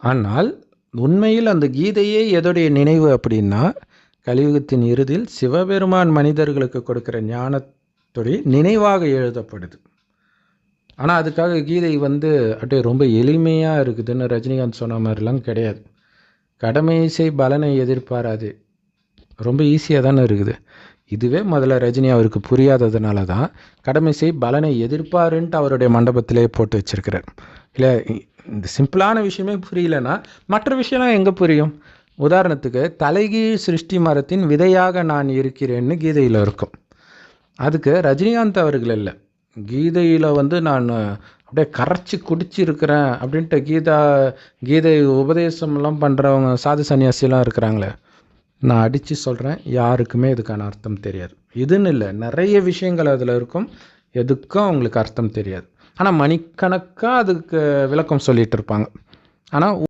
ஆனால் உண்மையில் அந்த கீதையே எதோடைய நினைவு அப்படின்னா, கலியுகத்தின் இறுதியில் சிவபெருமான் மனிதர்களுக்கு கொடுக்கிற ஞானத்துடைய நினைவாக எழுதப்படுது. ஆனால் அதுக்காக கீதை அப்படியே ரொம்ப எளிமையாக இருக்குதுன்னு ரஜினிகாந்த் சொன்ன மாதிரிலாம் கிடையாது. கடமையை செய் பலனை எதிர்பாராது, ரொம்ப ஈஸியாக தானே இருக்குது. இதுவே முதல்ல ரஜினி அவருக்கு புரியாததுனால தான் கடமை செய் பலனை எதிர்ப்பாருன்ட்டு அவருடைய மண்டபத்திலே போட்டு வச்சிருக்கிறார். இல்லை, இந்த சிம்பிளான விஷயமே புரியலன்னா மற்ற விஷயம்லாம் எங்கே புரியும்? உதாரணத்துக்கு தலைகீழ் சிருஷ்டி மரத்தின் விதையாக நான் இருக்கிறேன்னு கீதையில் இருக்கும். அதுக்கு ரஜினிகாந்த் அவர்கள் இல்லை, கீதையில் நான் அப்படியே கரைச்சி குடிச்சிருக்கிறேன் அப்படின்ட்டு கீதை உபதேசம்லாம் பண்ணுறவங்க சாது சன்னியாசிலாம் இருக்கிறாங்களே, நான் அடித்து சொல்கிறேன், யாருக்குமே இதுக்கான அர்த்தம் தெரியாது. இதுன்னு இல்லை, நிறைய விஷயங்கள் அதில் இருக்கும், எதுக்கும் அவங்களுக்கு அர்த்தம் தெரியாது. ஆனால் மணிக்கணக்காக அதுக்கு விளக்கம் சொல்லிகிட்டு இருப்பாங்க. ஆனால்